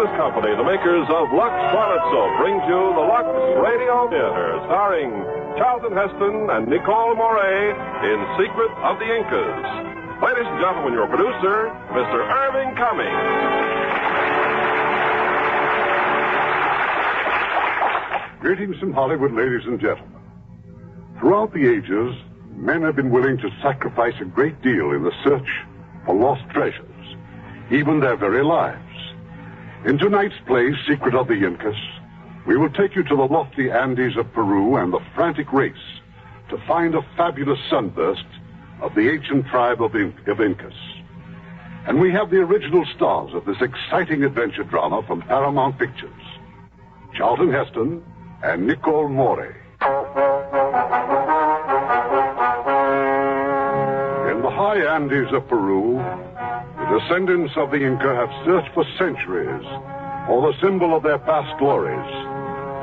this company, the makers of Lux Toilet Soap, brings you the Lux Radio Theater, starring Charlton Heston and Nicole Maurey in Secret of the Incas. Ladies and gentlemen, your producer, Mr. Irving Cummings. Greetings from Hollywood, ladies and gentlemen. Throughout the ages, men have been willing to sacrifice a great deal in the search for lost treasures, even their very lives. In tonight's play, Secret of the Incas, we will take you to the lofty Andes of Peru and the frantic race to find a fabulous sunburst of the ancient tribe of Incas. And we have the original stars of this exciting adventure drama from Paramount Pictures, Charlton Heston and Nicole Maurey. In the high Andes of Peru, the descendants of the Inca have searched for centuries for the symbol of their past glories,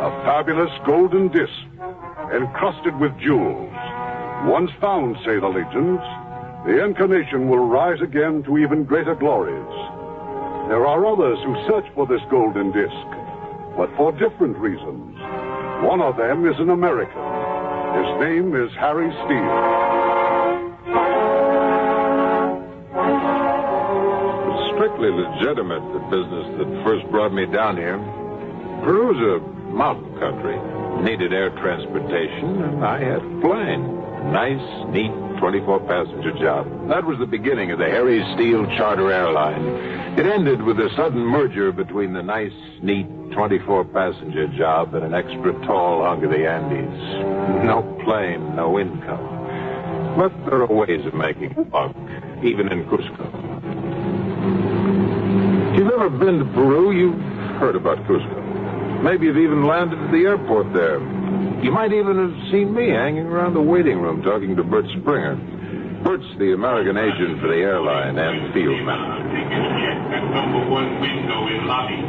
a fabulous golden disc encrusted with jewels. Once found, say the legends, the Inca nation will rise again to even greater glories. There are others who search for this golden disc, but for different reasons. One of them is an American. His name is Harry Steele. It's strictly legitimate, the business that first brought me down here. Peru's a mountain country. Needed air transportation, and I had a plane. Nice, neat, 24-passenger job. That was the beginning of the Harry Steele Charter Airline. It ended with a sudden merger between the nice, neat, 24-passenger job and an extra tall hunk of the Andes. No plane, no income. But there are ways of making a buck, even in Cusco. If you've ever been to Peru, you've heard about Cusco. Maybe you've even landed at the airport there. You might even have seen me hanging around the waiting room talking to Bert Springer. Bert's the American agent for the airline and field manager.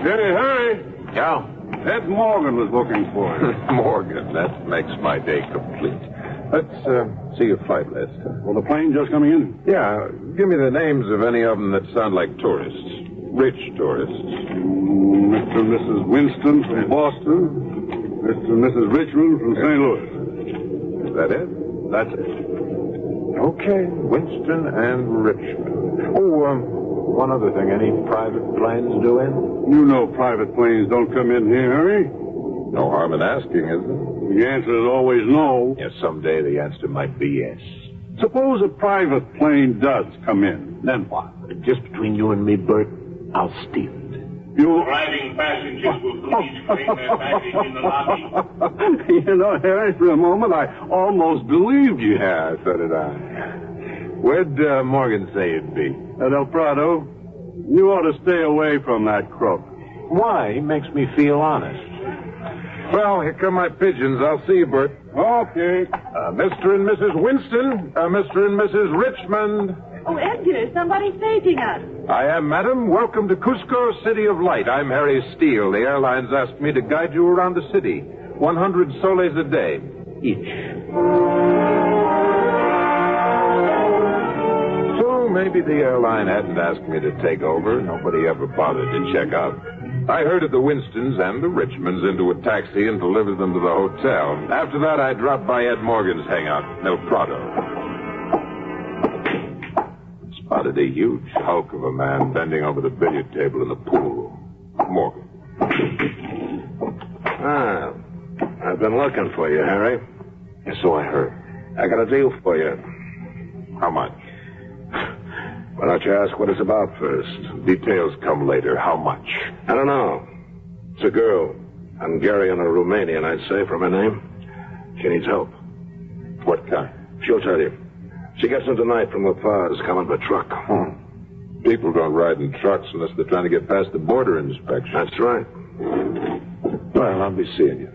Hey, Harry. Yeah? Ed Morgan was looking for you. Morgan, that makes my day complete. Let's see your flight list. Well, the plane just coming in? Yeah, give me the names of any of them that sound like tourists. Rich tourists. Mr. and Mrs. Winston from Boston. Mr. and Mrs. Richmond from St. Louis. Is that it? That's it. Okay, Winston and Richmond. Oh, one other thing. Any private planes due in? You know private planes don't come in here, Harry. No harm in asking, is there? The answer is always no. Yes, someday the answer might be yes. Suppose a private plane does come in. Then what? Just between you and me, Bert, I'll steal it. Arriving passengers will please claim their baggage in the lobby. You know, Harry, for a moment, I almost believed you. Yeah, so did I. Where'd Morgan say you'd be? At El Prado. You ought to stay away from that crook. Why? He makes me feel honest. Well, here come my pigeons. I'll see you, Bert. Okay. Mr. and Mrs. Winston, Mr. and Mrs. Richmond. Oh, Edgar, somebody's paging us. I am, madam. Welcome to Cusco, City of Light. I'm Harry Steele. The airlines asked me to guide you around the city. 100 soles a day, each. So maybe the airline hadn't asked me to take over. Nobody ever bothered to check out. I herded the Winstons and the Richmonds into a taxi and delivered them to the hotel. After that, I dropped by Ed Morgan's hangout, El Prado. Spotted a huge hulk of a man bending over the billiard table in the pool room. Morgan. Ah, I've been looking for you, Harry. Yeah, so I heard. I got a deal for you. How much? Why don't you ask what it's about first? Details come later. How much? I don't know. It's a girl. Hungarian or Romanian, I'd say, from her name. She needs help. What kind? She'll tell you. She gets in tonight from La Paz, coming by truck. People don't ride in trucks unless they're trying to get past the border inspection. That's right. Well, I'll be seeing you.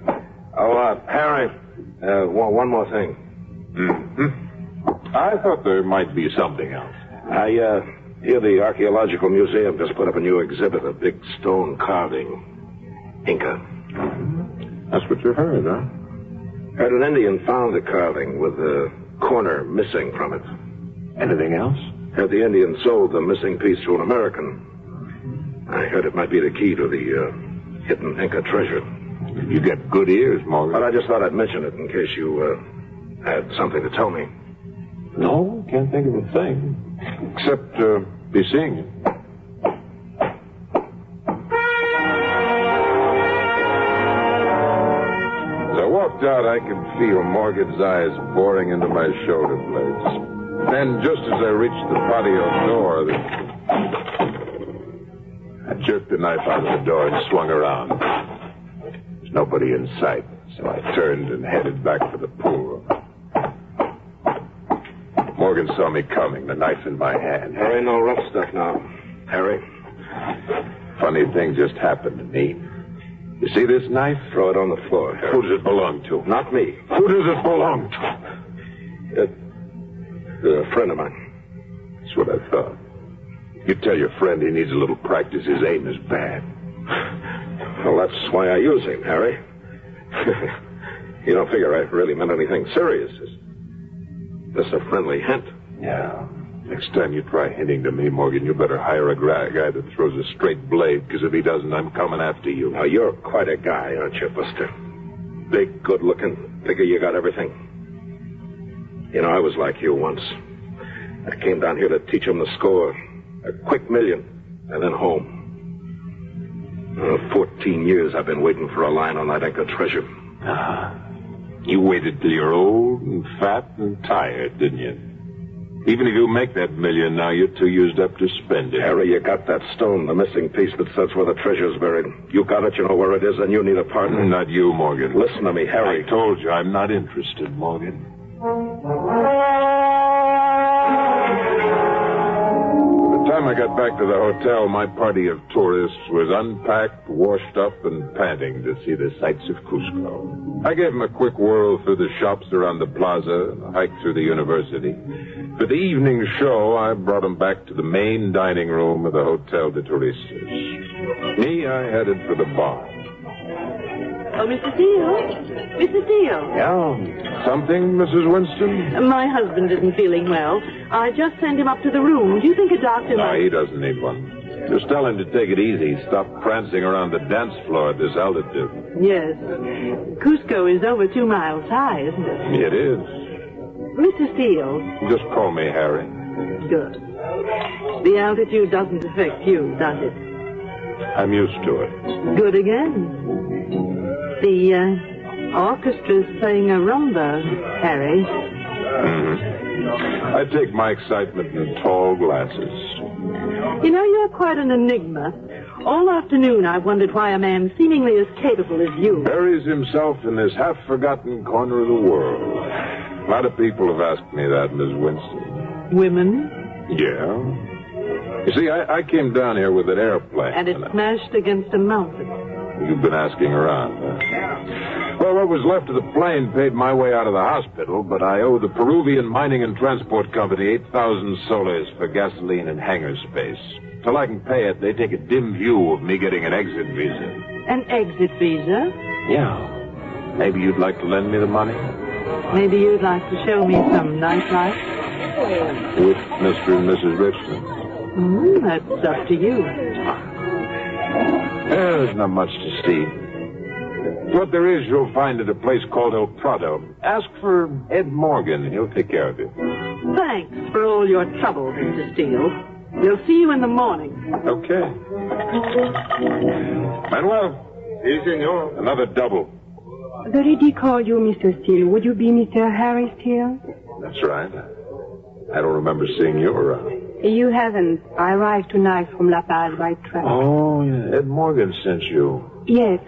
Oh, Harry, one more thing. Mm-hmm. I thought there might be something else. I hear the Archaeological Museum just put up a new exhibit, a big stone carving. Inca. That's what you heard, huh? Heard an Indian found the carving with the corner missing from it. Anything else? Heard the Indian sold the missing piece to an American. I heard it might be the key to the hidden Inca treasure. You get good ears, Morgan. But I just thought I'd mention it in case you had something to tell me. No, can't think of a thing. Except be seeing you. As I walked out, I could feel Morgan's eyes boring into my shoulder blades. Then, just as I reached the patio door, I jerked the knife out of the door and swung around. There's nobody in sight, so I turned and headed back for the pool. Morgan saw me coming, the knife in my hand. There ain't no rough stuff now, Harry. Funny thing just happened to me. You see this knife? Throw it on the floor, Harry. Who does it belong to? Not me. Who does it belong to? A friend of mine. That's what I thought. You tell your friend he needs a little practice. His aim is bad. Well, that's why I use him, Harry. You don't figure I really meant anything serious. Just a friendly hint. Yeah. Next time you try hinting to me, Morgan, you better hire a guy that throws a straight blade, because if he doesn't, I'm coming after you. Now, you're quite a guy, aren't you, Buster? Big, good-looking. Figure you got everything. You know, I was like you once. I came down here to teach him the score. A quick million, and then home. 14 years I've been waiting for a line on that Inca treasure. You waited till you're old and fat and tired, didn't you? Even if you make that million now, you're too used up to spend it. Harry, you got that stone, the missing piece that says where the treasure's buried. You got it, you know where it is, and you need a partner. Not you, Morgan. Listen to me, Harry. I told you I'm not interested, Morgan. By the time I got back to the hotel, my party of tourists was unpacked, washed up, and panting to see the sights of Cusco. I gave them a quick whirl through the shops around the plaza and a hike through the university. For the evening show, I brought them back to the main dining room of the Hotel de Turistas. Me, I headed for the bar. Oh, Mr. Steele? Mr. Steele? Yeah? Something, Mrs. Winston? My husband isn't feeling well. I just sent him up to the room. Do you think a doctor No, might... he doesn't need one. Just tell him to take it easy. Stop prancing around the dance floor at this altitude. Yes. Cusco is over 2 miles high, isn't it? It is. Mr. Steele. Just call me Harry. Good. The altitude doesn't affect you, does it? I'm used to it. Good again. The orchestra's playing a rumba, Harry. Mm-hmm. I take my excitement in tall glasses. You know, you're quite an enigma. All afternoon I've wondered why a man seemingly as capable as you Buries himself in this half-forgotten corner of the world. A lot of people have asked me that, Miss Winston. Women? Yeah. You see, I came down here with an airplane. And it smashed against a mountain. You've been asking around, huh? Well, what was left of the plane paid my way out of the hospital, but I owe the Peruvian Mining and Transport Company 8,000 soles for gasoline and hangar space. Till I can pay it, they take a dim view of me getting an exit visa. An exit visa? Yeah. Maybe you'd like to lend me the money? Maybe you'd like to show me some nightlife? With Mr. and Mrs. Richmond. That's up to you. There's not much to see. What there is, you'll find at a place called El Prado. Ask for Ed Morgan. He'll take care of you. Thanks for all your trouble, Mr. Steele. We'll see you in the morning. Okay. Manuel. Si, senor. Another double. The lady called you Mr. Steele. Would you be Mr. Harry Steele? That's right. I don't remember seeing you around. You haven't. I arrived tonight from La Paz by train. Oh, yeah. Ed Morgan sent you. Yes.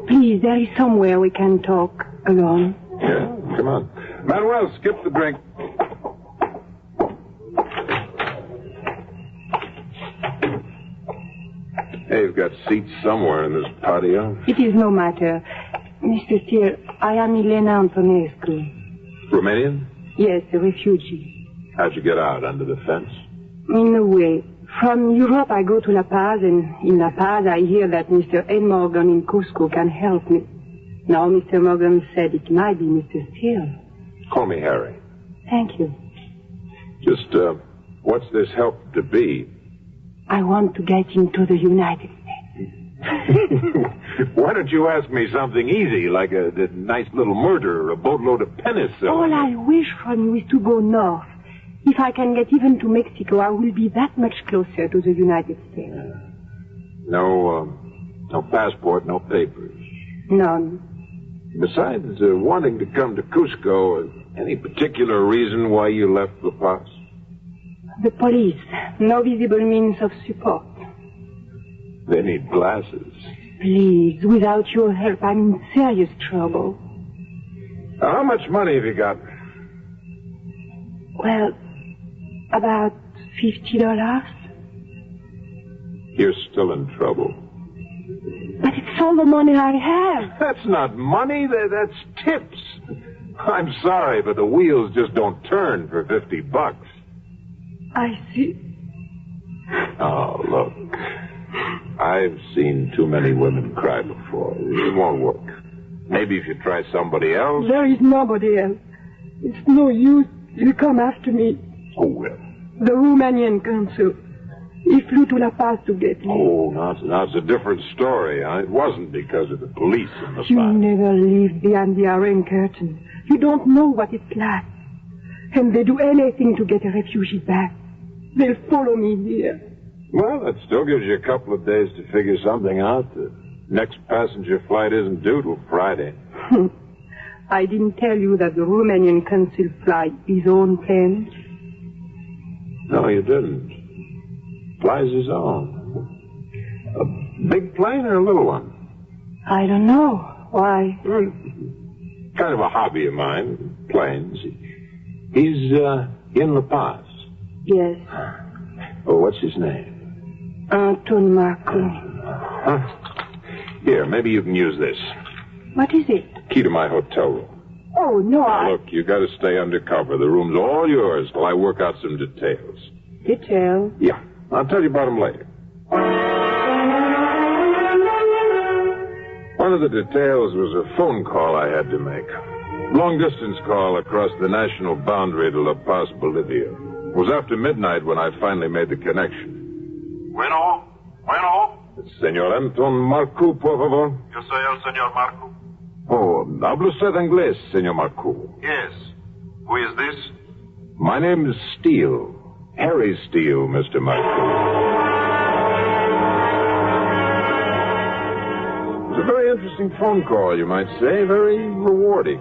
Please, there is somewhere we can talk alone. Yeah, come on. Manuel, skip the drink. Hey, you've got seats somewhere in this patio. It is no matter. Mr. Steele, I am Elena Antonescu. Romanian? Yes, a refugee. How'd you get out? Under the fence? In a way. From Europe, I go to La Paz, and in La Paz, I hear that Mr. Ed Morgan in Cusco can help me. Now, Mr. Morgan said it might be Mr. Steele. Call me Harry. Thank you. Just, what's this help to be? I want to get into the United States. Why don't you ask me something easy, like a nice little murder or a boatload of penicillin? All I wish from you is to go north. If I can get even to Mexico, I will be that much closer to the United States. No passport, no papers. None. Besides wanting to come to Cusco, any particular reason why you left La Paz? The police. No visible means of support. They need glasses. Please, without your help, I'm in serious trouble. How much money have you got? Well, about $50. You're still in trouble. But it's all the money I have. That's not money. That's tips. I'm sorry, but the wheels just don't turn for $50. I see. Oh, look. I've seen too many women cry before. It won't work. Maybe if you try somebody else. There is nobody else. It's no use. He'll come after me. Oh, well. The Romanian consul. He flew to La Paz to get me. Oh, now it's a different story. It wasn't because of the police in La Paz. You never lived behind the Iron Curtain. You don't know what it's like. And they do anything to get a refugee back. They'll follow me here. Well, that still gives you a couple of days to figure something out. The next passenger flight isn't due till Friday. I didn't tell you that the Romanian consul flies his own plane. No, you didn't. Flies his own. A big plane or a little one? I don't know. Why? Kind of a hobby of mine, planes. He's in La Paz. Yes. Oh, what's his name? Anton Marco. Here, maybe you can use this. What is it? Key to my hotel room. Oh, no, Now, look, you got to stay undercover. The room's all yours till I work out some details. Detail? Yeah. I'll tell you about them later. One of the details was a phone call I had to make. Long-distance call across the national boundary to La Paz, Bolivia. It was after midnight when I finally made the connection. Bueno. Señor Anton Marco, por favor. Yo soy el señor Marco. Oh, ¿habla usted inglés, señor Marco? Yes. Who is this? My name is Steele. Harry Steele, Mr. Marco. It was a very interesting phone call, you might say. Very rewarding.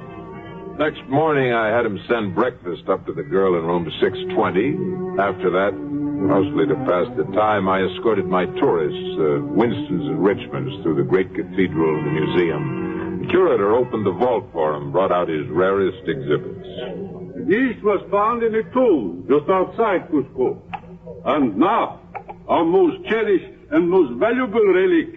Next morning, I had him send breakfast up to the girl in room 620. After that, mostly to pass the time, I escorted my tourists, Winstons and Richmonds, through the great cathedral and the museum. The curator opened the vault for him, brought out his rarest exhibits. This was found in a tomb just outside Cusco. And now, our most cherished and most valuable relic.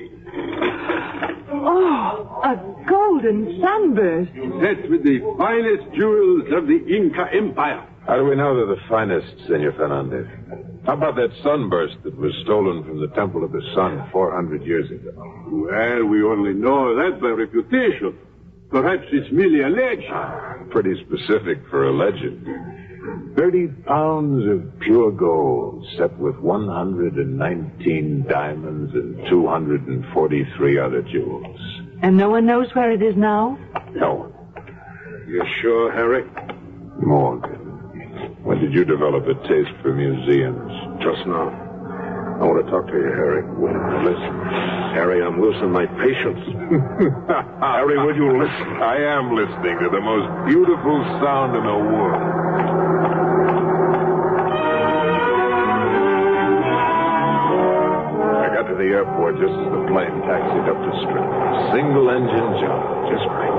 Oh, a golden sunburst. Set with the finest jewels of the Inca Empire. How do we know they're the finest, Senor Fernandez? How about that sunburst that was stolen from the Temple of the Sun 400 years ago? Well, we only know that by reputation. Perhaps it's merely a legend. Pretty specific for a legend. 30 pounds of pure gold, set with 119 diamonds and 243 other jewels. And no one knows where it is now? No one. You sure, Harry? Morgan, when did you develop a taste for museums? Just now. I want to talk to you, Harry. Listen. Harry, I'm losing my patience. Harry, will you listen? I am listening to the most beautiful sound in the world. I got to the airport just as the plane taxied up the strip. Single-engine job, just great.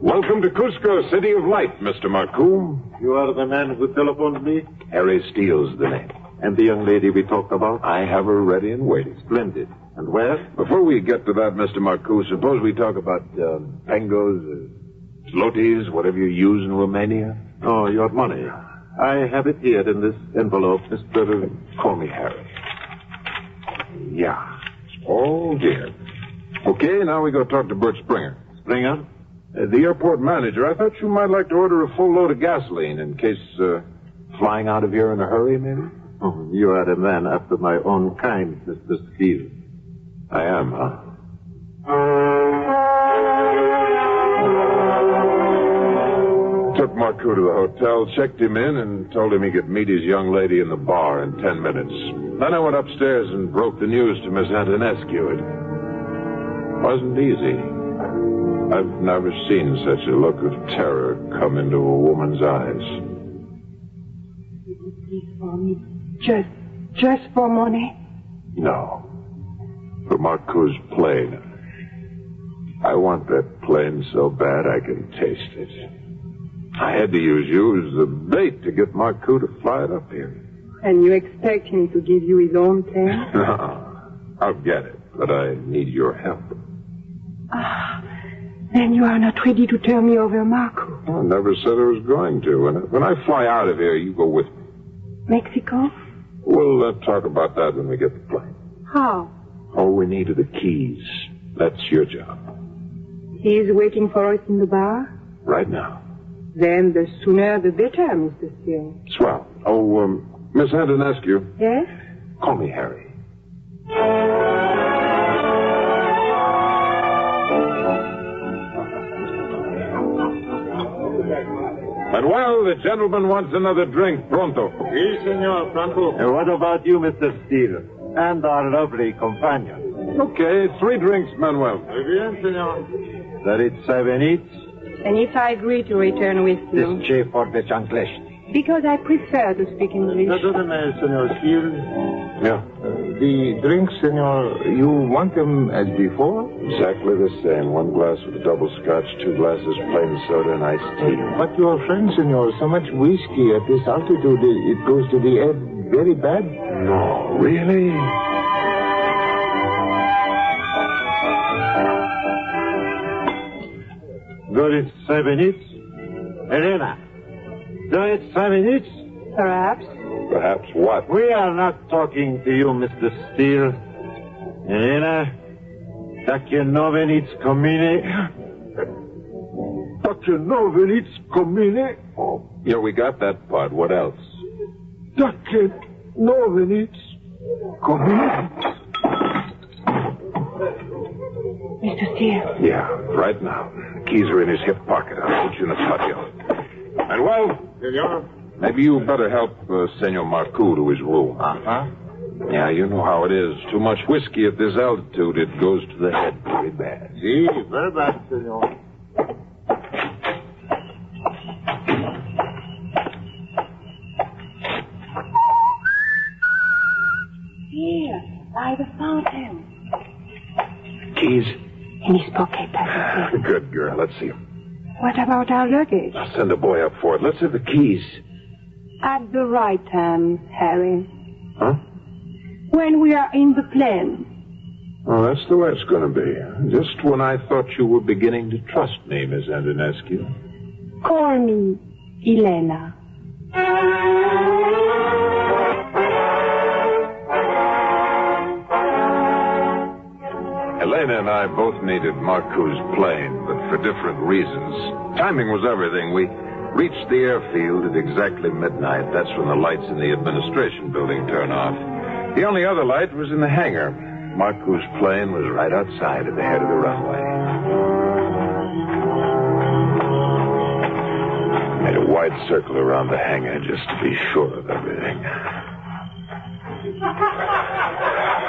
Welcome to Cusco, City of Light, Mr. Marcoux. You are the man who telephoned me? Harry Steele's the name. And the young lady we talked about? I have her ready and waiting. Splendid. And where? Before we get to that, Mr. Marcoux, suppose we talk about pengos, zlotys, whatever you use in Romania. Oh, your money. I have it here in this envelope, Mr. Call me Harry. Yeah. It's all here. Okay, now we go talk to Bert Springer. Springer? The airport manager, I thought you might like to order a full load of gasoline in case flying out of here in a hurry, maybe? Oh, you are a man after my own kind, Mr. Steele. I am, huh? Took Marcoux to the hotel, checked him in, and told him he could meet his young lady in the bar in 10 minutes. Then I went upstairs and broke the news to Miss Antonescu. It wasn't easy. I've never seen such a look of terror come into a woman's eyes. For me, just for money? No. For Marcoux's plane. I want that plane so bad I can taste it. I had to use you as the bait to get Marcoux to fly it up here. And you expect him to give you his own plane? No. I'll get it, but I need your help. Then you are not ready to turn me over, Marcoux. I never said I was going to. When I fly out of here, you go with me. Mexico? We'll talk about that when we get the plane. How? All we need are the keys. That's your job. He is waiting for us in the bar? Right now. Then the sooner the better, Mr. Steele. Swell. Oh, Miss Antonescu. Yes? Call me Harry. Manuel, the gentleman wants another drink. Pronto. Si, senor. Pronto. And what about you, Mr. Steele? And our lovely companion. Okay, 3 drinks, Manuel. Muy bien, senor. That it's 7 each? And if I agree to return with you? This chief for the chanclete. Because I prefer to speak English. Senor Steele. Yeah. The drinks, senor, you want them as before? Exactly the same. 1 glass with a double scotch, 2 glasses plain soda, and iced tea. But your friend, senor, so much whiskey at this altitude, it goes to the head very bad. No, really? Got it 7 each? Elena, got it 7 each? Perhaps. Perhaps what? We are not talking to you, Mr. Steele. Elena, Takenovenic Komine. Takenovenic Komine? Oh, yeah, we got that part. What else? Takenovenic Komine? Mr. Steele. Yeah, right now. The keys are in his hip pocket. I'll put you in the patio. Manuel? Senor? Maybe you better help Senor Marcoux to his room. Uh-huh. Yeah, you know how it is. Too much whiskey at this altitude, it goes to the head very bad. Si, very bad, senor. Here, by the fountain. Keys? In his pocket, I see. Good girl. Let's see him. What about our luggage? I'll send a boy up for it. Let's have the keys. At the right time, Harry. Huh? When we are in the plane. Oh, that's the way it's going to be. Just when I thought you were beginning to trust me, Miss Antonescu. Call me Elena. Elena and I both needed Marcoux's plane, but for different reasons. Timing was everything. We reached the airfield at exactly midnight. That's when the lights in the administration building turn off. The only other light was in the hangar. Marcoux's plane was right outside at the head of the runway. Made a wide circle around the hangar just to be sure of everything.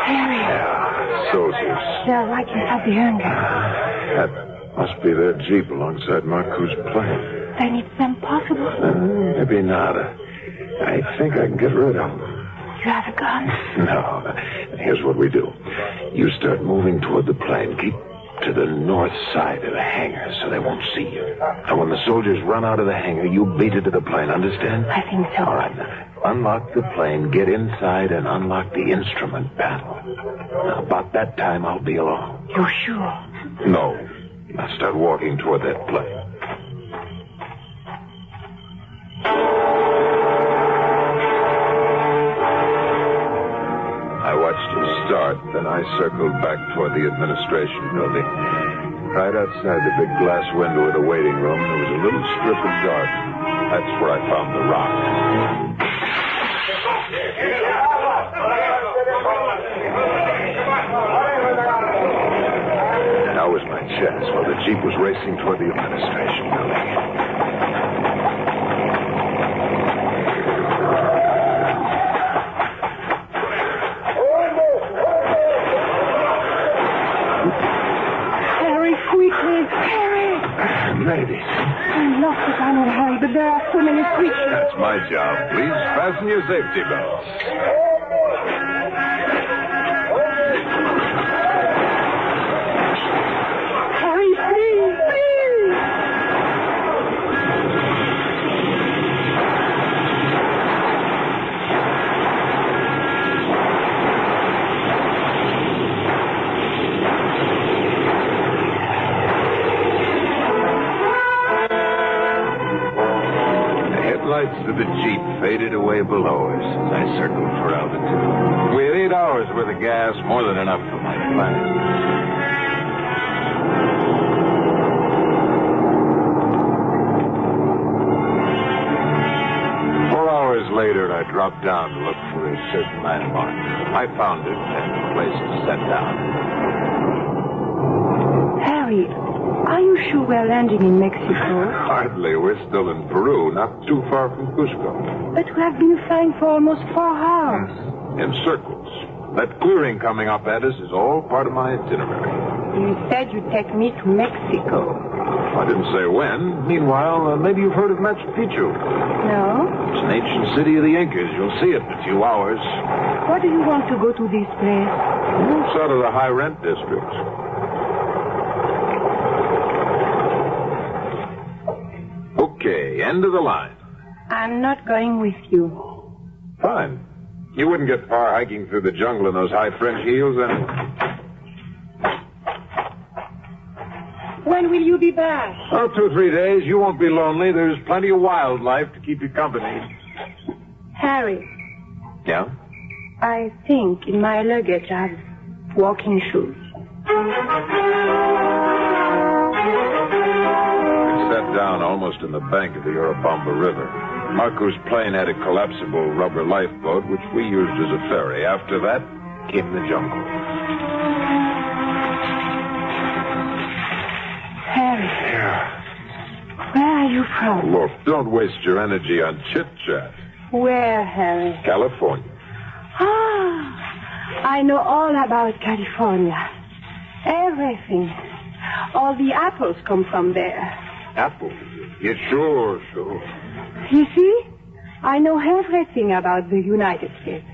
Harry. Yeah, soldiers. They're right inside the hangar. That must be their Jeep alongside Marcoux's plane. Then it's impossible. Maybe not. I think I can get rid of them. You have a gun? No. Here's what we do. You start moving toward the plane. Keep to the north side of the hangar so they won't see you. And when the soldiers run out of the hangar, you beat it to the plane. Understand? I think so. All right. Now, unlock the plane, get inside, and unlock the instrument panel. Now, about that time, I'll be along. You sure? No. Now start walking toward that plane. I watched him start, then I circled back toward the administration building. Right outside the big glass window of the waiting room, there was a little strip of garden. That's where I found the rock. That was my chance while the Jeep was racing toward the administration building. Harry, quickly, Harry! Ladies. I'm lost if I know, Harry, but there are so many creatures. That's my job. Please fasten your safety belts. Harry, please, please! Lights of the Jeep faded away below us as I circled for altitude. We had 8 hours worth of gas, more than enough for my planet. 4 hours later, I dropped down to look for a certain landmark. I found it and a place to set down. Harry, are you sure we're landing in Mexico? Hardly. We're still in Peru, not too far from Cusco. But we have been flying for almost 4 hours. In circles. That clearing coming up at us is all part of my itinerary. You said you'd take me to Mexico. I didn't say when. Meanwhile, maybe you've heard of Machu Picchu. No? It's an ancient city of the Incas. You'll see it in a few hours. Why do you want to go to this place? It's out of the high-rent districts. Okay, end of the line. I'm not going with you. Fine. You wouldn't get far hiking through the jungle in those high French heels, anyway. When will you be back? Oh, 2 or 3 days. You won't be lonely. There's plenty of wildlife to keep you company. Harry. Yeah? I think in my luggage I have walking shoes. Sat down almost in the bank of the Urubamba River. Marco's plane had a collapsible rubber lifeboat, which we used as a ferry. After that, came the jungle. Harry. Yeah. Where are you from? Look, don't waste your energy on chit-chat. Where, Harry? California. Ah, I know all about California. Everything. All the apples come from there. Apples? Yeah, sure. You see, I know everything about the United States.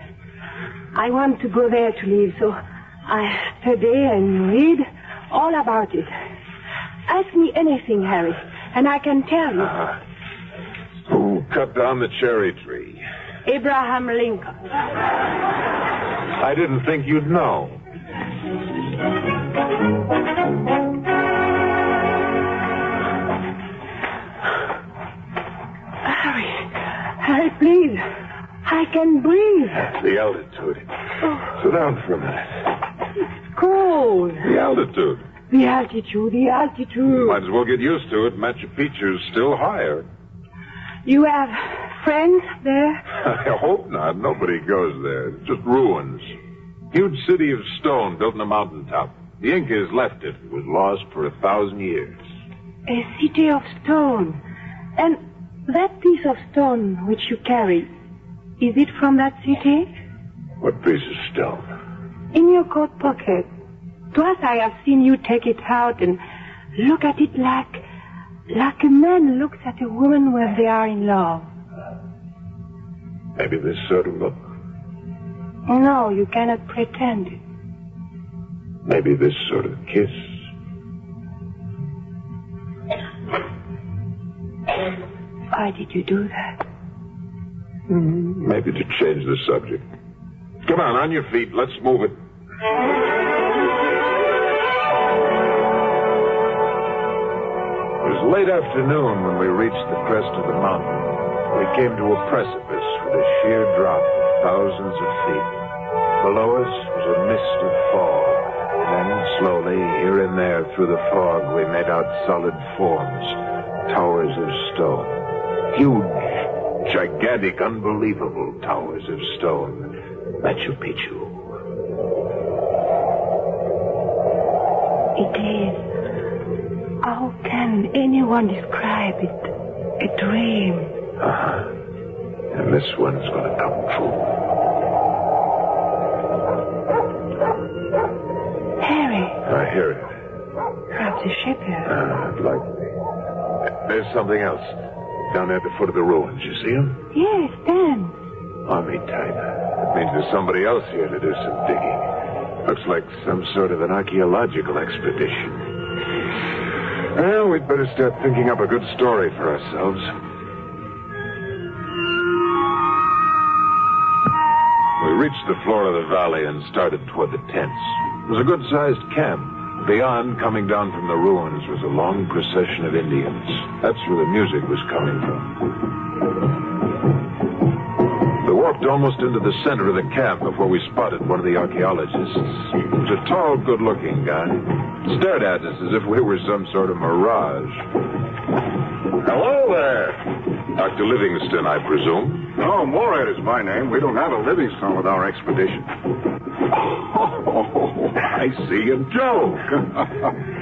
I want to go there to live, so I study and read all about it. Ask me anything, Harry, and I can tell you. Who cut down the cherry tree? Abraham Lincoln. I didn't think you'd know. Harry, please. I can breathe. The altitude. Oh. Sit down for a minute. It's cold. The altitude. The altitude. Might as well get used to it. Machu Picchu's still higher. You have friends there? I hope not. Nobody goes there. It's just ruins. Huge city of stone built on a mountaintop. The Incas left it. It was lost for 1,000 years. A city of stone. And that piece of stone which you carry, is it from that city? What piece of stone? In your coat pocket. Twice I have seen you take it out and look at it like a man looks at a woman when they are in love. Maybe this sort of look. No, you cannot pretend it. Maybe this sort of kiss. Why did you do that? Maybe to change the subject. Come on your feet. Let's move it. It was late afternoon when we reached the crest of the mountain. We came to a precipice with a sheer drop of thousands of feet. Below us was a mist of fog. Then, slowly, here and there through the fog, we made out solid forms, towers of stone. Huge, gigantic, unbelievable towers of stone. Machu Picchu. It is. How can anyone describe it? A dream. Uh-huh. And this one's going to come true. Harry. I hear it. Perhaps a ship here. Likely. There's something else. Down there at the foot of the ruins. You see him? Yes, Dan. Army type. That means there's somebody else here to do some digging. Looks like some sort of an archaeological expedition. Well, we'd better start thinking up a good story for ourselves. We reached the floor of the valley and started toward the tents. It was a good-sized camp. Beyond, coming down from the ruins, was a long procession of Indians. That's where the music was coming from. We walked almost into the center of the camp before we spotted one of the archaeologists. He was a tall, good-looking guy. Stared at us as if we were some sort of mirage. Hello there. Dr. Livingston, I presume. No, Mourey is my name. We don't have a Livingston with our expedition. Oh, I see a joke.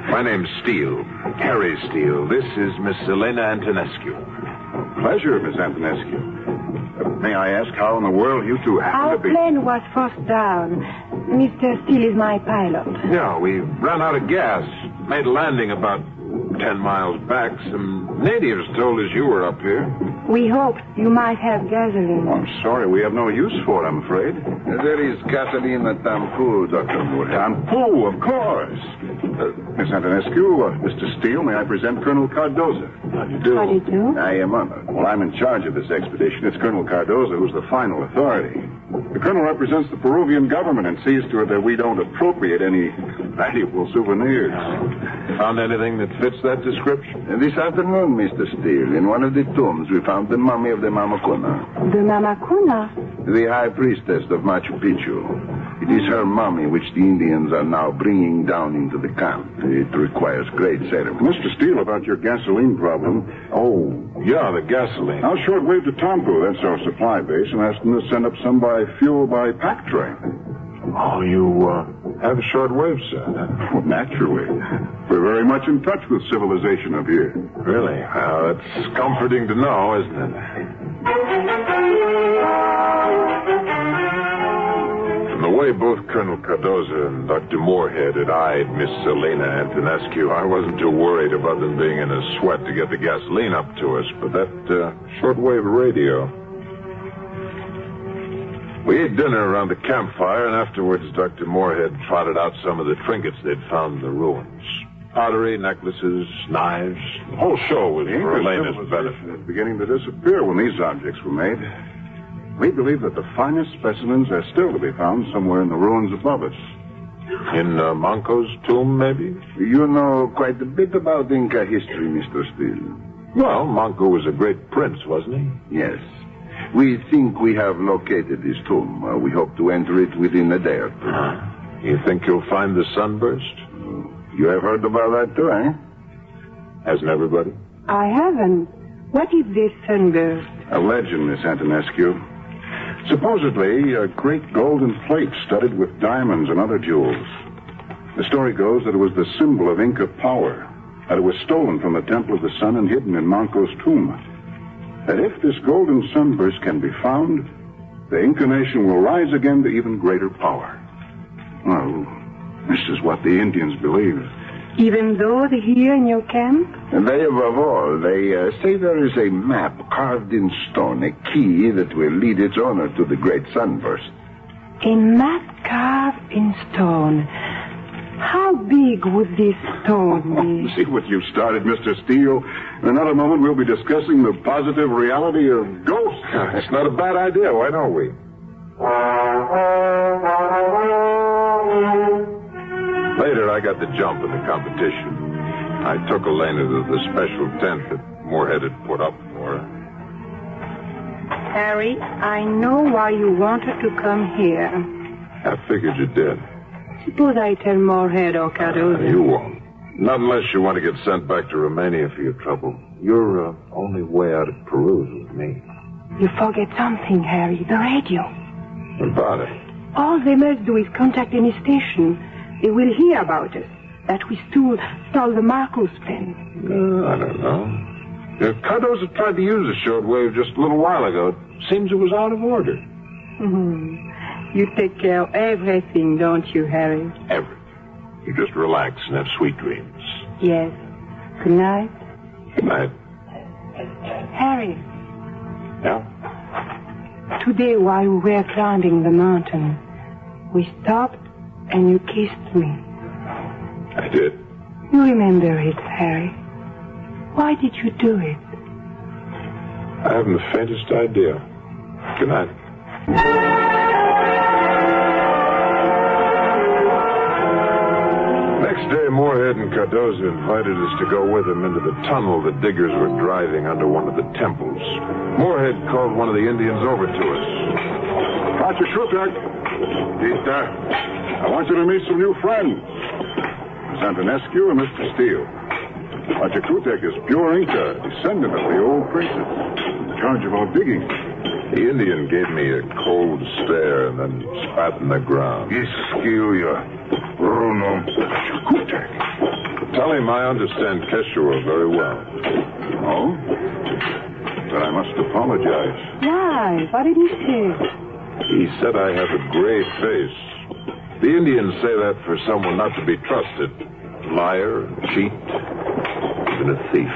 My name's Steele. Harry Steele. This is Miss Elena Antonescu. Pleasure, Miss Antonescu. May I ask how in the world you two happen Our to be... plane was forced down. Mr. Steele is my pilot. Yeah, we ran out of gas. Made a landing about 10 miles back. Some natives told us you were up here. We hoped you might have gasoline. I'm sorry, we have no use for it, I'm afraid. There is gasoline at Tampu, Dr. Moore. Tampu, of course. Miss Antonescu, Mr. Steele, may I present Colonel Cardoza? How do you do? How do you do? I am honored. Well, I'm in charge of this expedition. It's Colonel Cardoza who's the final authority. The colonel represents the Peruvian government and sees to it that we don't appropriate any valuable souvenirs. Found anything that fits that description? This afternoon, Mr. Steele, in one of the tombs, we found the mummy of the Mamacuna. The Mamacuna? The high priestess of Machu Picchu. It is her mummy which the Indians are now bringing down into the camp. It requires great ceremony. Mr. Steele, about your gasoline problem. Oh, yeah, the gasoline. I'll shortwave to Tampu. That's our supply base, and ask them to send up some fuel by pack train. Oh, you have shortwave, sir? Well, naturally. We're very much in touch with civilization up here. Really? Well, that's comforting to know, isn't it? From the way both Colonel Cardoza and Dr. Moorhead had eyed Miss Selena Antonescu, I wasn't too worried about them being in a sweat to get the gasoline up to us. But that shortwave radio... We ate dinner around the campfire, and afterwards Dr. Moorhead trotted out some of the trinkets they'd found in the ruins. Pottery, necklaces, knives. The whole show was for Elena's benefit. It's beginning to disappear when these objects were made. We believe that the finest specimens are still to be found somewhere in the ruins above us. In Manco's tomb, maybe? You know quite a bit about Inca history, Mr. Steele. Well, Manco was a great prince, wasn't he? Yes. We think we have located his tomb. We hope to enter it within a day or two. You think you'll find the sunburst? You have heard about that too, eh? Hasn't everybody? I haven't. What is this sunburst? A legend, Miss Antonescu. Supposedly, a great golden plate studded with diamonds and other jewels. The story goes that it was the symbol of Inca power, that it was stolen from the Temple of the Sun and hidden in Manco's tomb. That if this golden sunburst can be found, the Inca nation will rise again to even greater power. Well, this is what the Indians believe. Even though they're here in your camp? And they, above all, they say there is a map carved in stone, a key that will lead its owner to the great sunburst. A map carved in stone. How big would this stone be? See what you've started, Mr. Steele. In another moment, we'll be discussing the positive reality of ghosts. It's not a bad idea. Why don't we? Later, I got the jump in the competition. I took Elena to the special tent that Moorhead had put up for her. Harry, I know why you wanted to come here. I figured you did. Suppose I tell Moorhead or Cardozo. You won't. Not unless you want to get sent back to Romania for your trouble. Your only way out of Peru is with me. You forget something, Harry. The radio. What about it? All they must do is contact any station. They will hear about us. That we stole the Marcos plane. I don't know. Cardozo tried to use the shortwave just a little while ago. It seems it was out of order. Mm-hmm. You take care of everything, don't you, Harry? Everything. You just relax and have sweet dreams. Yes. Good night. Good night. Harry. Yeah? Today, while we were climbing the mountain, we stopped and you kissed me. I did. You remember it, Harry. Why did you do it? I haven't the faintest idea. Good night. Next day, Moorhead and Cardozo invited us to go with them into the tunnel the diggers were driving under one of the temples. Moorhead called one of the Indians over to us. Dr. Krutek. Tita, I want you to meet some new friends. Miss Antonescu and Mr. Steele. Dr. Krutek is pure Inca, descendant of the old princes, in charge of our digging. The Indian gave me a cold stare and then spat in the ground. Bruno. Krutek. Tell him I understand Quechua very well. Oh? But I must apologize. Why? What did he say? He said I have a gray face. The Indians say that for someone not to be trusted. Liar, cheat, even a thief.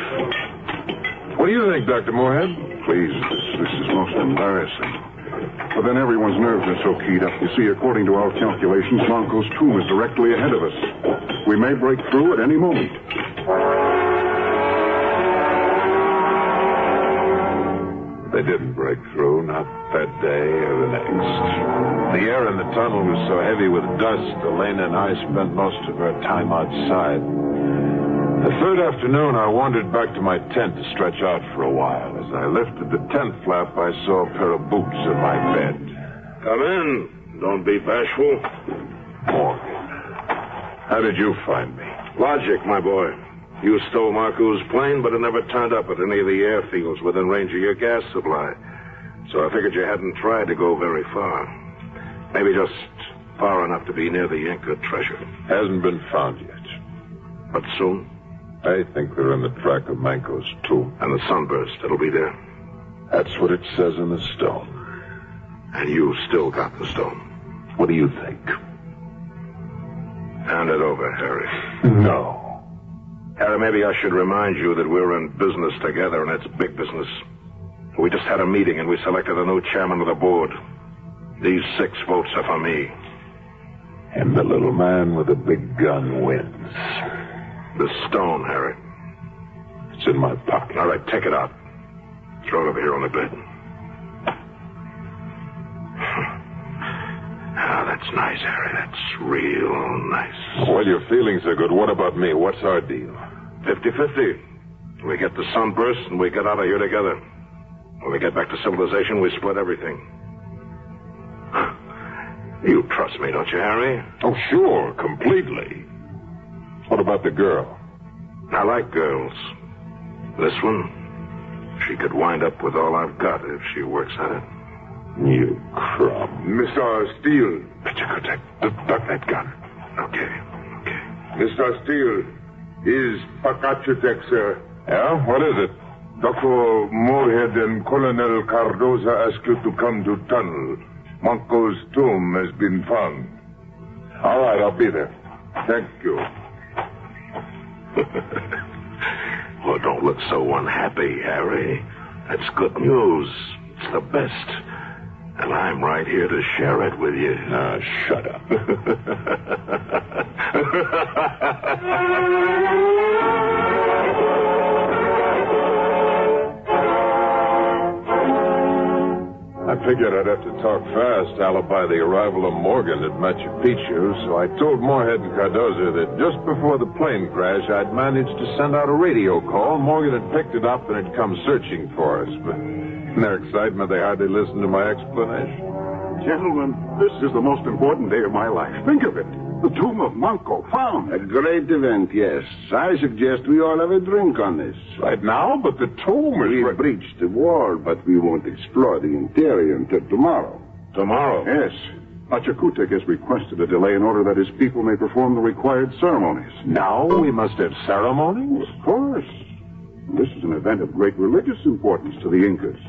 What do you think, Dr. Moorhead? Please, this is most embarrassing. But then everyone's nerves are so keyed up. You see, according to our calculations, Blanco's tomb is directly ahead of us. We may break through at any moment. They didn't break through, not that day or the next. The air in the tunnel was so heavy with dust, Elena and I spent most of our time outside. The third afternoon, I wandered back to my tent to stretch out for a while. As I lifted the tent flap, I saw a pair of boots in my bed. Come in. Don't be bashful. Morgan, how did you find me? Logic, my boy. You stole Marco's plane, but it never turned up at any of the airfields within range of your gas supply. So I figured you hadn't tried to go very far. Maybe just far enough to be near the Inca treasure. Hasn't been found yet. But soon? I think they're in the track of Manco's tomb. And the sunburst, it'll be there. That's what it says in the stone. And you still got the stone. What do you think? Hand it over, Harry. No. Harry, maybe I should remind you that we're in business together, and it's big business. We just had a meeting, and we selected a new chairman of the board. These 6 votes are for me. And the little man with the big gun wins. The stone, Harry. It's in my pocket. All right, take it out. Throw it over here on the bed. Ah, that's nice, Harry. That's real nice. Well, your feelings are good. What about me? What's our deal? 50-50. We get the sunburst and we get out of here together. When we get back to civilization, we split everything. You trust me, don't you, Harry? Oh, sure, completely. What about the girl? I like girls. This one, she could wind up with all I've got if she works at it. You crumb. Mr. Steele. Duck that gun. Okay. Mr. Steele, is Pacachutek, sir. Yeah? What is it? Dr. Moorhead and Colonel Cardozo ask you to come to tunnel. Manco's tomb has been found. All right, I'll be there. Thank you. Well, don't look so unhappy, Harry. That's good news. It's the best. And I'm right here to share it with you. Now, shut up. I figured I'd have to talk fast to alibi the arrival of Morgan at Machu Picchu, so I told Moorhead and Cardozo that just before the plane crash, I'd managed to send out a radio call. Morgan had picked it up and had come searching for us, but in their excitement, they hardly listened to my explanation. Gentlemen, this is the most important day of my life. Think of it. The tomb of Manco found. A great event, yes. I suggest we all have a drink on this. Right now? But the tomb is... We breached the wall, but we won't explore the interior until tomorrow. Tomorrow? Yes. Pachacutec has requested a delay in order that his people may perform the required ceremonies. Now we must have ceremonies? Of course. This is an event of great religious importance to the Incas.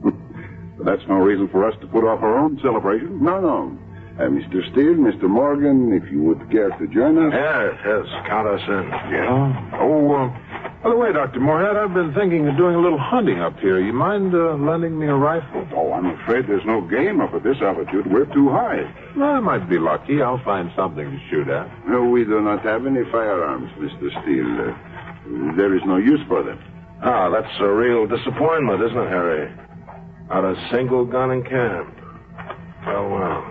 But that's no reason for us to put off our own celebration. No. Mr. Steele, Mr. Morgan, if you would care to join us. Yes. Count us in. Yeah. By the way, Dr. Moorhead, I've been thinking of doing a little hunting up here. You mind lending me a rifle? Oh, I'm afraid there's no game up at this altitude. We're too high. Well, I might be lucky. I'll find something to shoot at. No, we do not have any firearms, Mr. Steele. There is no use for them. Ah, that's a real disappointment, isn't it, Harry? Not a single gun in camp. Well.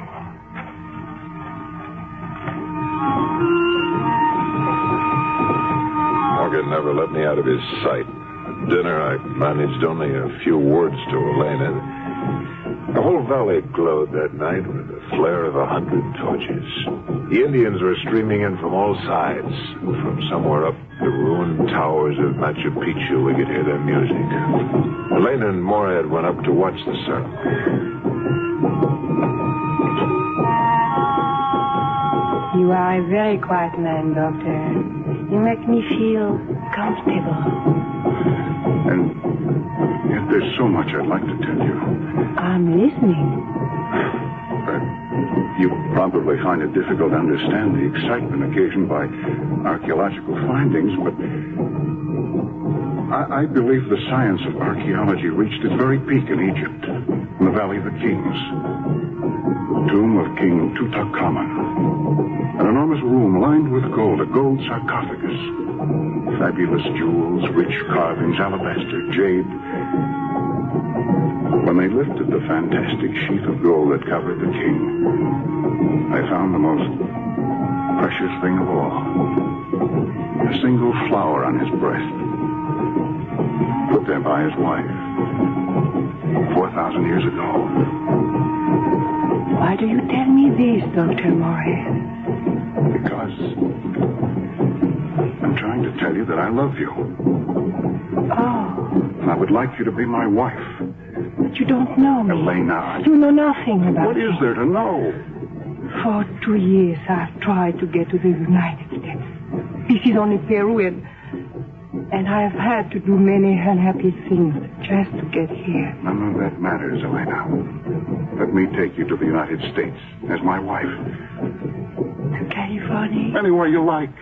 Morgan never let me out of his sight. At dinner, I managed only a few words to Elena. The whole valley glowed that night with the flare of 100 torches. The Indians were streaming in from all sides. From somewhere up the ruined towers of Machu Picchu, we could hear their music. Elena and Moorhead went up to watch the ceremony. You are a very quiet man, Doctor. You make me feel comfortable. And yet there's so much I'd like to tell you. I'm listening. You probably find it difficult to understand the excitement occasioned by archaeological findings, but I believe the science of archaeology reached its very peak in Egypt, in the Valley of the Kings. The tomb of King Tutankhamun. An enormous room lined with gold, a gold sarcophagus. Fabulous jewels, rich carvings, alabaster, jade. When they lifted the fantastic sheath of gold that covered the king, I found the most precious thing of all. A single flower on his breast, put there by his wife 4,000 years ago. Why do you tell me this, Dr. Maurey? Because I'm trying to tell you that I love you. Oh. And I would like you to be my wife. But you don't know me. Elena. You know nothing about What is there to know? For 2 years, I've tried to get to the United States. This is only Peru, and I've had to do many unhappy things just to get here. None of that matters, Elena. Let me take you to the United States as my wife. To California? Anywhere you like.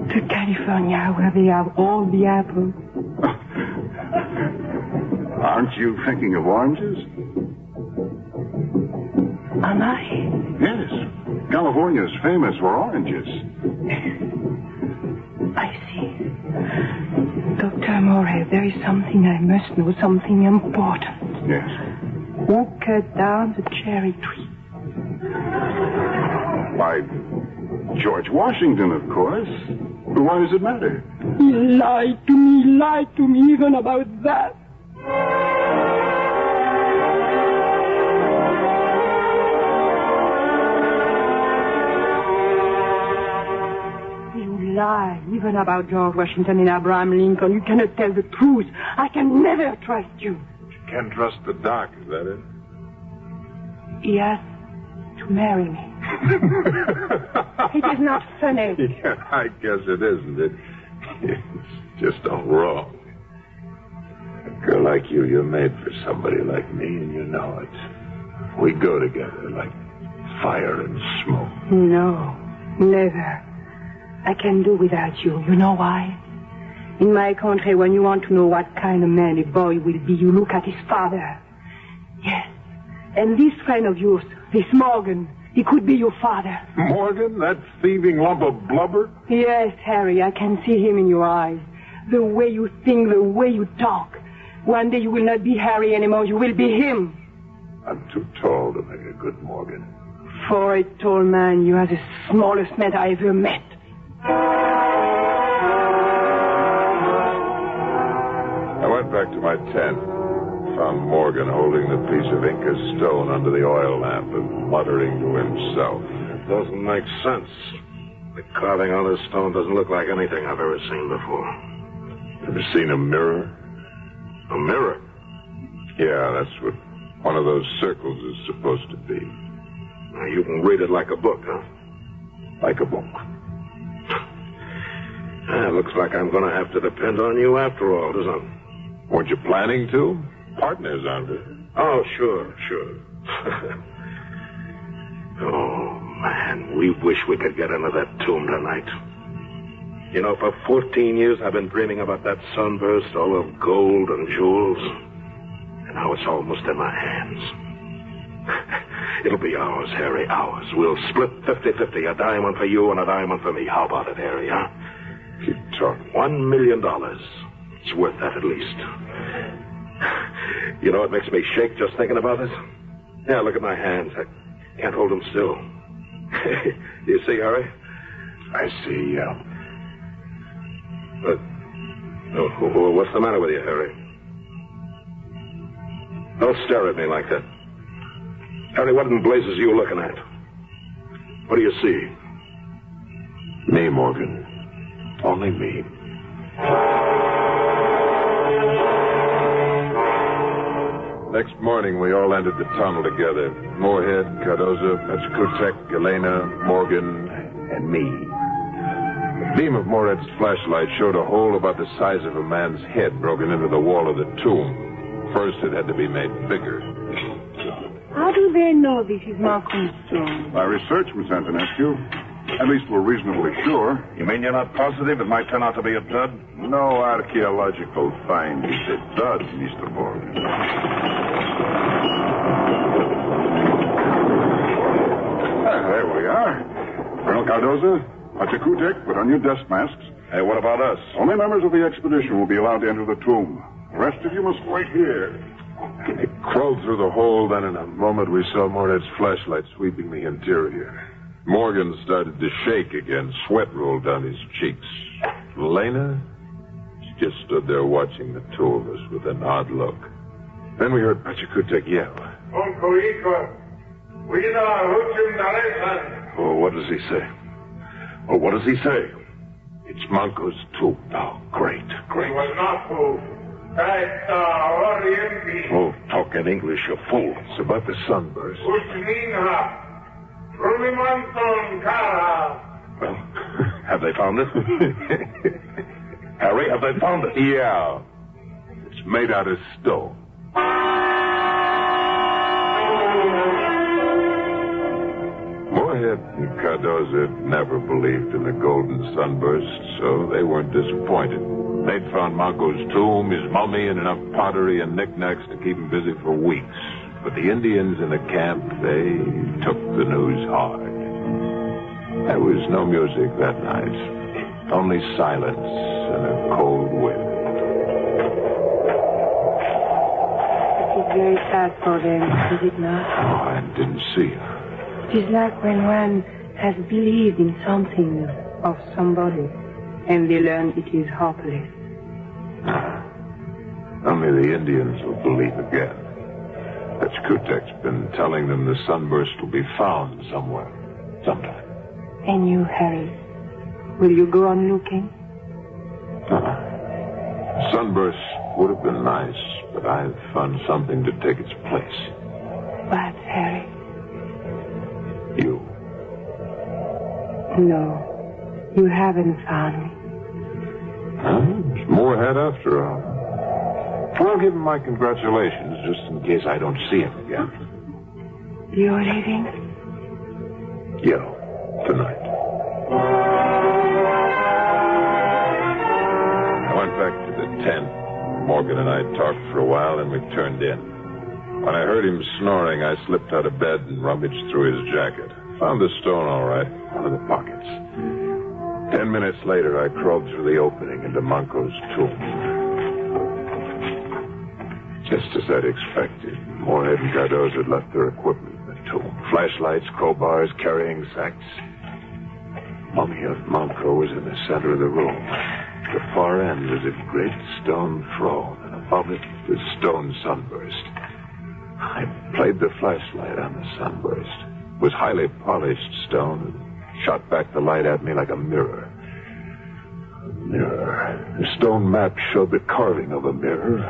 To California, where they have all the apples. Aren't you thinking of oranges? Am I? Yes. California is famous for oranges. I see. Dr. Maurey, there is something I must know, something important. Yes. Who cut down the cherry tree? Why, George Washington, of course. But why does it matter? He lied to me even about that. You lie even about George Washington and Abraham Lincoln. You cannot tell the truth. I can never trust you. You can't trust the doc, is that it? He asked to marry me. It is not funny. Yeah, I guess it isn't. It's just all wrong. A girl like you, you're made for somebody like me, and you know it. We go together like fire and smoke. No, never. I can do without you. You know why? In my country, when you want to know what kind of man a boy will be, you look at his father. Yes. And this friend of yours, this Morgan, he could be your father. Morgan? That thieving lump of blubber? Yes, Harry, I can see him in your eyes. The way you think, the way you talk. One day you will not be Harry anymore. You will be him. I'm too tall to make a good Morgan. For a tall man, you are the smallest man I ever met. I went back to my tent. Found Morgan holding the piece of Inca stone under the oil lamp and muttering to himself. doesn't make sense. The carving on this stone doesn't look like anything I've ever seen before. Ever seen a mirror? A mirror? Yeah, that's what one of those circles is supposed to be. Now, you can read it like a book, huh? Like a book. Looks like I'm going to have to depend on you after all, doesn't it? Weren't you planning to? Partners, aren't we? Oh, sure. Oh, man, we wish we could get into that tomb tonight. You know, for 14 years I've been dreaming about that sunburst, all of gold and jewels. And now it's almost in my hands. It'll be ours, Harry, ours. We'll split 50-50, a diamond for you and a diamond for me. How about it, Harry, huh? Keep talking. $1 million. It's worth that at least. You know what makes me shake just thinking about this? Yeah, look at my hands. I can't hold them still. You see, Harry? I see, yeah. But, what's the matter with you, Harry? Don't stare at me like that. Harry, what in blazes are you looking at? What do you see? Me, Morgan. Only me. Next morning, we all entered the tunnel together. Moorhead, Cardoza, Pachkutek, Elena, Morgan, and me. The beam of Moorhead's flashlight showed a hole about the size of a man's head broken into the wall of the tomb. First, it had to be made bigger. How do they know this is Malcolm's tomb? By research, Miss Antonescu. At least we're reasonably sure. You mean you're not positive it might turn out to be a dud? No archaeological find is a dud, Mr. Morgan. There we are. Colonel Cardoza, Pachkutek, put on your desk masks. Hey, what about us? Only members of the expedition will be allowed to enter the tomb. The rest of you must wait here. It crawled through the hole, then in a moment we saw Moorhead's flashlight sweeping the interior. Morgan started to shake again. Sweat rolled down his cheeks. Elena, she just stood there watching the two of us with an odd look. Then we heard Pachkutek yell. Oh, what does he say? Oh, what does he say? It's Manco's tomb. Oh, great. It was not moved. Oh, talk in English, you fool. It's about the sunburst. Well, have they found it? Harry, have they found it? Yeah. It's made out of stone. Moorhead and Cardoza never believed in the golden sunburst, so they weren't disappointed. They'd found Manco's tomb, his mummy, and enough pottery and knickknacks to keep him busy for weeks. But the Indians in the camp, they took the news hard. There was no music that night. Only silence and a cold wind. It is very sad for them, is it not? Oh, I didn't see her. It is like when one has believed in something of somebody, and they learn it is hopeless. Only the Indians will believe again. Pachkutek's been telling them the sunburst will be found somewhere, sometime. And you, Harry, will you go on looking? Sunburst would have been nice, but I've found something to take its place. What, Harry? You. No, you haven't found me. It's Moorhead after all. I'll give him my congratulations, just in case I don't see him again. You're leaving? Yeah, tonight. I went back to the tent. Morgan and I talked for a while, and we turned in. When I heard him snoring, I slipped out of bed and rummaged through his jacket. Found the stone all right, one of the pockets. 10 minutes later, I crawled through the opening into Manco's tomb. Just as I'd expected, Moorhead and Cardoza had left their equipment in the tomb. Flashlights, crowbars, carrying sacks. Mummy of Manco was in the center of the room. At the far end was a great stone throne, and above it, the stone sunburst. I played the flashlight on the sunburst. was highly polished stone. It shot back the light at me like a mirror. A mirror. The stone map showed the carving of a mirror.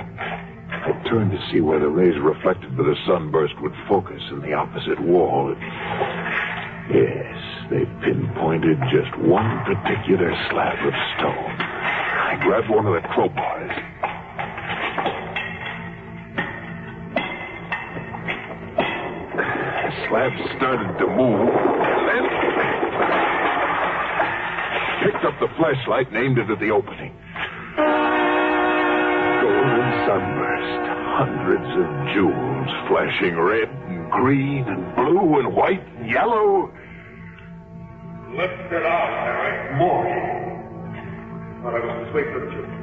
I turned to see where the rays reflected by the sunburst would focus in the opposite wall. Yes, they pinpointed just one particular slab of stone. I grabbed one of the crowbars. The slab started to move, and then picked up the flashlight and aimed it at the opening. Golden sunburst, hundreds of jewels flashing red and green and blue and white and yellow. Lift it out, Harry. More. Thought I was just waiting for the children.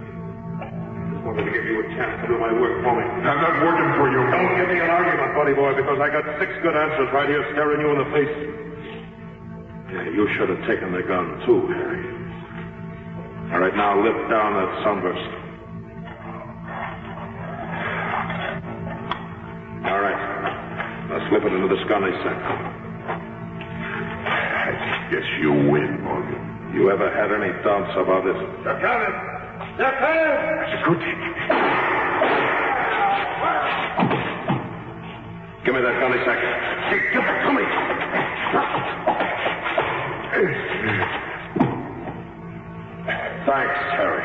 Just wanted to give you a chance to do my work for me. I'm not working for you. Don't give me an argument, buddy boy, because I got 6 good answers right here staring you in the face. Yeah, you should have taken the gun, too, Harry. All right, now lift down that sunburst. All right. Now slip it into this gun I sent. I guess you win, Morgan. You ever had any doubts about this? They're coming! They're coming! That's a good thing. Give me that gun a second. Hey, give it to me! Thanks, Harry.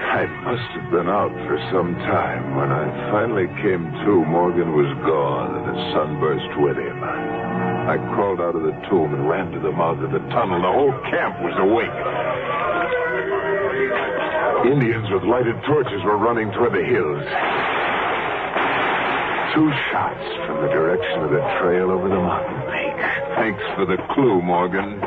I must have been out for some time. When I finally came to, Morgan was gone and the sunburst with him. I crawled out of the tomb and ran to the mouth of the tunnel. The whole camp was awake. Indians with lighted torches were running toward the hills. 2 shots from the direction of the trail over the mountain peak. Thanks for the clue, Morgan.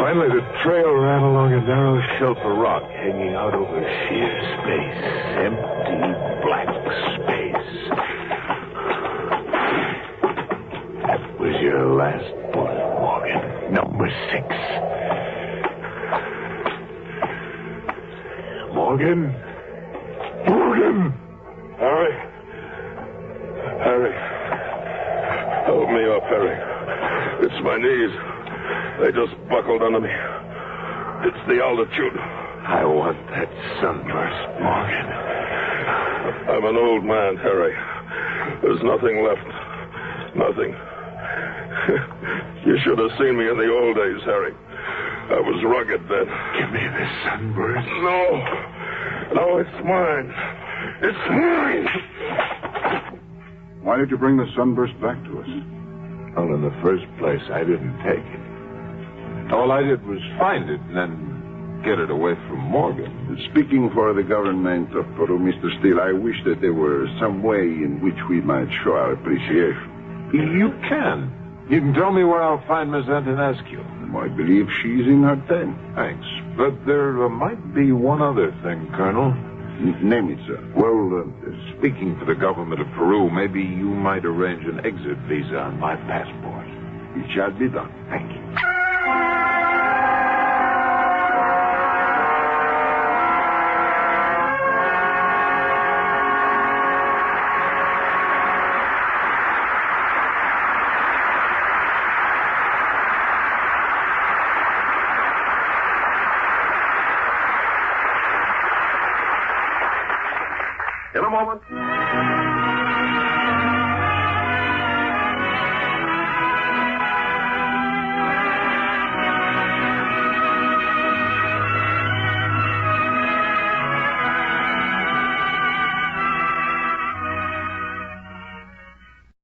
Finally, the trail ran along a narrow shelf of rock hanging out over sheer space. Empty, black space. That was your last bullet, Morgan. Number 6. Morgan? Morgan! Harry? Harry. Help me up, Harry. It's my knees. They just buckled under me. It's the altitude. I want that sunburst, Morgan. I'm an old man, Harry. There's nothing left. Nothing. You should have seen me in the old days, Harry. I was rugged then. Give me the sunburst. No. No, it's mine. It's mine. Why did you bring the sunburst back to us? Well, in the first place, I didn't take it. All I did was find it and then get it away from Morgan. Speaking for the government of Peru, Mr. Steele, I wish that there were some way in which we might show our appreciation. You can. You can tell me where I'll find Miss Antonescu. I believe she's in her tent. Thanks. But there might be one other thing, Colonel. Name it, sir. Well, speaking for the government of Peru, maybe you might arrange an exit visa on my passport. It shall be done. Thank you. In a moment.